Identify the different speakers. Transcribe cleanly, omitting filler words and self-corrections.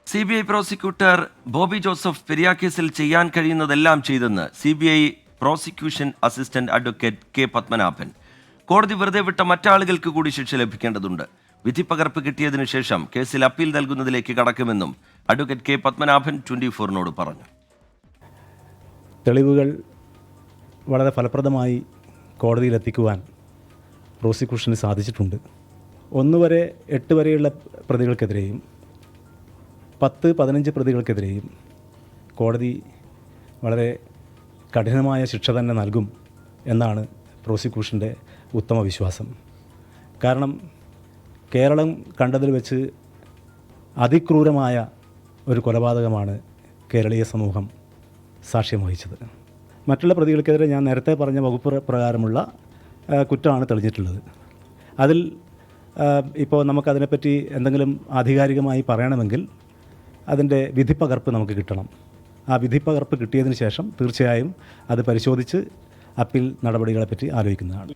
Speaker 1: CBI prosecutor Bobby Joseph Periya കേസിൽ ചെയ്യാൻ കഴിയുന്നതെല്ലാം ചെയ്തെന്ന് CBI prosecution assistant advocate K Padmanabhan. കോടതി വെറുതെ വിട്ട മറ്റാളുകൾക്ക് കൂടി ശിക്ഷ ലഭിക്കേണ്ടതുണ്ട്. വിധി പകർപ്പ് കിട്ടിയതിനു ശേഷം കേസിൽ അപ്പീൽ നൽകുന്നതിലേക്ക് കടക്കുമെന്നും അഡ്വക്കേറ്റ് കെ പത്മനാഭൻ 24-നോട് പറഞ്ഞു.
Speaker 2: തെളിവുകൾ വളരെ ഫലപ്രദമായി കോടതിയിലെത്തിക്കുവാൻ പ്രോസിക്യൂഷന് സാധിച്ചിട്ടുണ്ട്. 1 വരെ 8 വരെയുള്ള പ്രതികൾക്കെതിരെയും 10-15 പ്രതികൾക്കെതിരെയും കോടതി വളരെ കഠിനമായ ശിക്ഷ തന്നെ നൽകും എന്നാണ് പ്രോസിക്യൂഷൻ്റെ ഉത്തമ വിശ്വാസം. കാരണം കേരളം കണ്ടതിൽ വെച്ച് അതിക്രൂരമായ ഒരു കൊലപാതകമാണ് കേരളീയ സമൂഹം സാക്ഷ്യം വഹിച്ചത്. മറ്റുള്ള പ്രതികൾക്കെതിരെ ഞാൻ നേരത്തെ പറഞ്ഞ വകുപ്പ് പ്രകാരമുള്ള കുറ്റമാണ് തെളിഞ്ഞിട്ടുള്ളത്. അതിൽ ഇപ്പോൾ നമുക്കതിനെപ്പറ്റി എന്തെങ്കിലും ആധികാരികമായി പറയണമെങ്കിൽ അതിൻ്റെ വിധിപ്പകർപ്പ് നമുക്ക് കിട്ടണം. ആ വിധിപ്പകർപ്പ് കിട്ടിയതിന് ശേഷം തീർച്ചയായും അത് പരിശോധിച്ച് അപ്പീൽ നടപടികളെപ്പറ്റി ആലോചിക്കുന്നതാണ്.